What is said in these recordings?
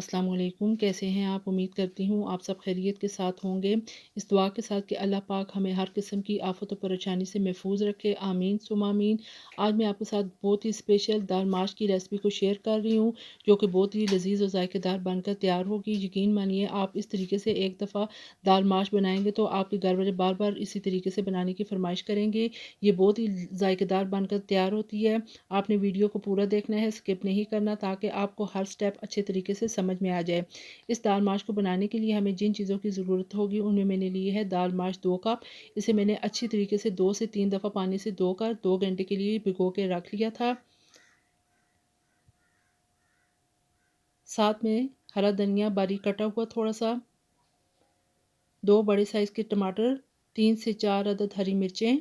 अस्सलाम वालेकुम। कैसे हैं आप? उम्मीद करती हूँ आप सब खैरियत के साथ होंगे। इस दुआ के साथ कि अल्लाह पाक हमें हर किस्म की आफ़त व परेशानी से महफूज़ रखे, आमीन सुम्मा आमीन। आज मैं आपके साथ बहुत ही स्पेशल दाल माश की रेसिपी को शेयर कर रही हूँ, जो कि बहुत ही लज़ीज़ और ज़ायकेदार बनकर तैयार होगी। यकीन मानिए आप इस तरीके से एक दफ़ा दाल माश बनाएँगे तो आपके घर वाले बार-बार इसी तरीके से बनाने की फ़रमाइश करेंगे। ये बहुत ही ज़ायकेदार बनकर तैयार होती है। आपने वीडियो को पूरा देखना है, स्किप नहीं करना, ताकि आपको हर स्टेप अच्छे तरीके से समझ में आ जाए। इस दाल माश को बनाने के लिए हमें जिन चीज़ों की ज़रूरत होगी उनमें मैंने ली है दाल माश 2 कप। इसे मैंने अच्छी तरीके से 2 से 3 दफ़ा पानी से धोकर 2 घंटे के लिए भिगो के रख लिया था। साथ में हरा धनिया बारीक कटा हुआ थोड़ा-सा, 2 बड़े साइज़ के टमाटर, 3 से 4 अदद हरी मिर्चें,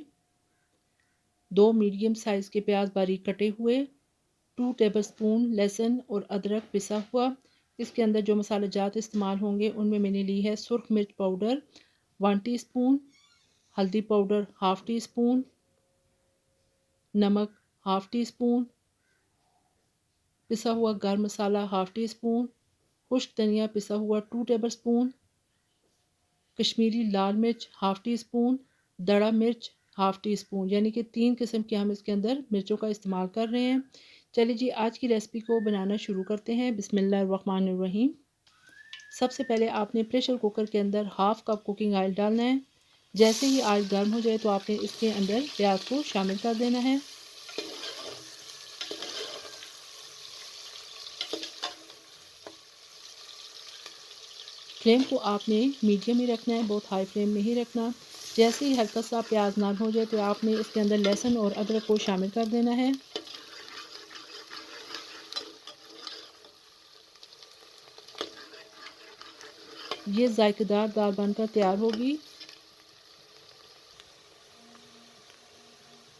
2 मीडियम साइज़ के प्याज बारीक कटे हुए, 2 टेबलस्पून लहसुन और अदरक पिसा हुआ। इसके अंदर जो मसाले जात इस्तेमाल होंगे उनमें मैंने ली है सुर्ख मिर्च पाउडर 1 टीस्पून, हल्दी पाउडर हाफ़ टी स्पून, नमक हाफ़ टी स्पून, पिसा हुआ गरम मसाला हाफ़ टी स्पून, खुश्क धनिया पिसा हुआ 2 टेबलस्पून, कश्मीरी लाल मिर्च हाफ़ टी स्पून, दड़ा मिर्च हाफ़ टी स्पून, यानी कि 3 किस्म के हम इसके अंदर मिर्चों का इस्तेमाल कर रहे हैं। चलिए जी आज की रेसिपी को बनाना शुरू करते हैं। बिस्मिल्लाहिर्रहमानिर्रहीम। सबसे पहले आपने प्रेशर कुकर के अंदर हाफ़ कप कुकिंग ऑयल डालना है। जैसे ही ऑयल गर्म हो जाए तो आपने इसके अंदर प्याज को शामिल कर देना है। फ्लेम को आपने मीडियम ही रखना है, बहुत हाई फ्लेम में ही रखना। जैसे ही हल्का सा प्याज नरम हो जाए तो आपने इसके अंदर लहसुन और अदरक को शामिल कर देना है। ये जायकेदार दाल बनकर तैयार होगी।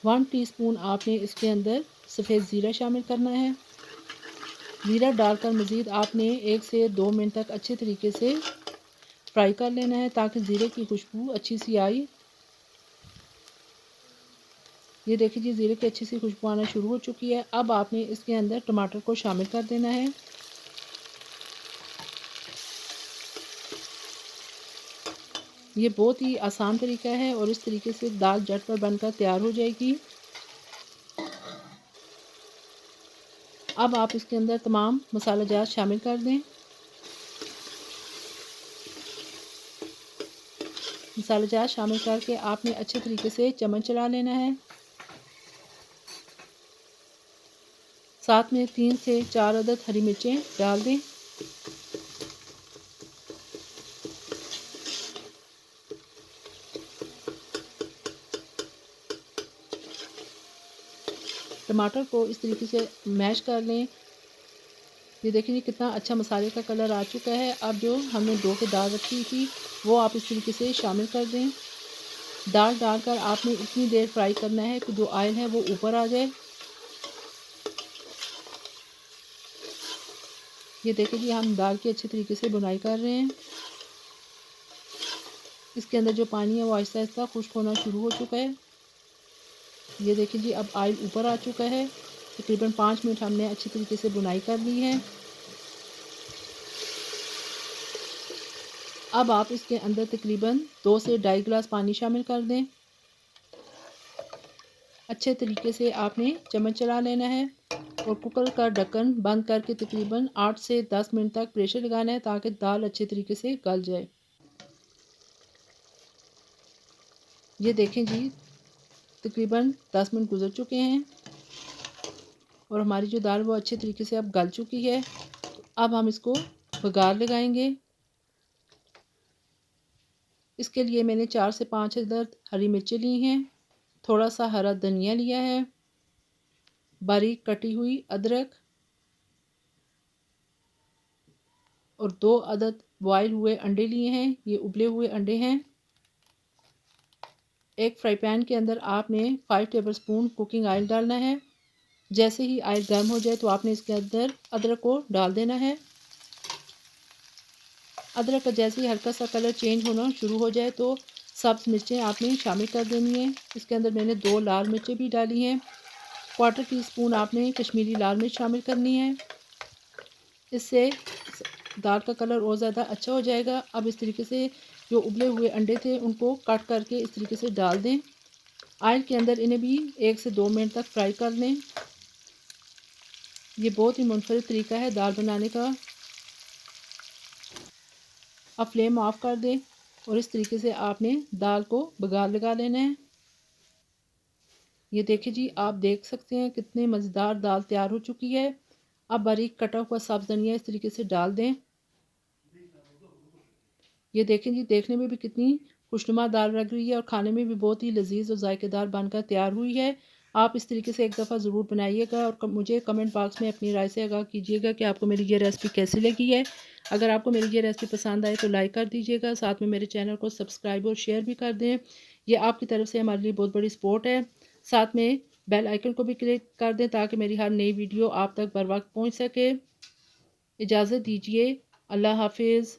1 टीस्पून आपने इसके अंदर सफ़ेद ज़ीरा शामिल करना है। ज़ीरा डालकर मज़ीद आपने 1 से 2 मिनट तक अच्छे तरीके से फ्राई कर लेना है, ताकि ज़ीरे की खुशबू अच्छी सी आई। ये देखिए जी ज़ीरे की अच्छी सी खुशबू आना शुरू हो चुकी है। अब आपने इसके अंदर टमाटर को शामिल कर देना है। ये बहुत ही आसान तरीका है और इस तरीके से दाल झटपट बनकर तैयार हो जाएगी। अब आप इसके अंदर तमाम मसाला जात शामिल कर दें। मसाला जात शामिल करके आपने अच्छे तरीके से चम्मच चला लेना है। साथ में 3 से 4 अदद हरी मिर्चें डाल दें। टमाटर को इस तरीके से मैश कर लें। ये देखिए कितना अच्छा मसाले का कलर आ चुका है। अब जो हमने धो के दाल रखी थी वो आप इस तरीके से शामिल कर दें। दाल डालकर आपने इतनी देर फ्राई करना है कि जो ऑयल है वो ऊपर आ जाए। ये देखिए जी हम दाल की अच्छी तरीके से बुनाई कर रहे हैं। इसके अंदर जो पानी है वो आहिस्ता आहिस्ता खुश्क होना शुरू हो चुका है। ये देखिए जी अब ऑयल ऊपर आ चुका है। तकरीबन 5 मिनट हमने अच्छी तरीके से बुनाई कर ली है। अब आप इसके अंदर तकरीबन 2 से ढाई गिलास पानी शामिल कर दें। अच्छे तरीके से आपने चम्मच चला लेना है और कुकर का ढक्कन बंद करके तकरीबन 8 से 10 मिनट तक प्रेशर लगाना है, ताकि दाल अच्छे तरीके से गल जाए। ये देखें जी तकरीबन 10 मिनट गुजर चुके हैं और हमारी जो दाल वो अच्छे तरीके से अब गल चुकी है। अब हम इसको बघार लगाएंगे। इसके लिए मैंने 4 से 5 अदद हरी मिर्चें ली हैं, थोड़ा सा हरा धनिया लिया है, बारीक कटी हुई अदरक और 2 अदद बॉयल हुए अंडे लिए हैं। ये उबले हुए अंडे हैं। एक फ्राई पैन के अंदर आपने 5 टेबलस्पून कुकिंग ऑयल डालना है। जैसे ही ऑयल गर्म हो जाए तो आपने इसके अंदर अदरक को डाल देना है। अदरक का जैसे ही हल्का सा कलर चेंज होना शुरू हो जाए तो सब्ज़ मिर्चें आपने शामिल कर देनी है। इसके अंदर मैंने 2 लाल मिर्चें भी डाली हैं। क्वार्टर टी स्पून आपने कश्मीरी लाल मिर्च शामिल करनी है। इससे दाल का कलर और ज़्यादा अच्छा हो जाएगा। अब इस तरीके से जो उबले हुए अंडे थे उनको कट करके इस तरीके से डाल दें। ऑयल के अंदर इन्हें भी 1 से 2 मिनट तक फ्राई कर लें। ये बहुत ही मुनफरद तरीका है दाल बनाने का। अब फ्लेम ऑफ कर दें और इस तरीके से आपने दाल को बघार लगा लेना है। ये देखिए जी, आप देख सकते हैं कितनी मज़ेदार दाल तैयार हो चुकी है। अब बारीक कटा हुआ सब्ज़ धनिया इस तरीके से डाल दें। ये देखें जी, देखने में भी कितनी खुशनुमा दाल लग रही है और खाने में भी बहुत ही लजीज और जायकेदार बनकर तैयार हुई है। आप इस तरीके से एक दफ़ा ज़रूर बनाइएगा और मुझे कमेंट बॉक्स में अपनी राय से आगाह कीजिएगा कि आपको मेरी ये रेसिपी कैसी लगी है। अगर आपको मेरी ये रेसिपी पसंद आए तो लाइक कर दीजिएगा, साथ में मेरे चैनल को सब्सक्राइब और शेयर भी कर दें। ये आपकी तरफ से हमारे लिए बहुत बड़ी सपोर्ट है। साथ में बेल आइकन को भी क्लिक कर दें ताकि मेरी हर नई वीडियो आप तक बर वक्त पहुँच सके। इजाज़त दीजिए। अल्लाह हाफिज़।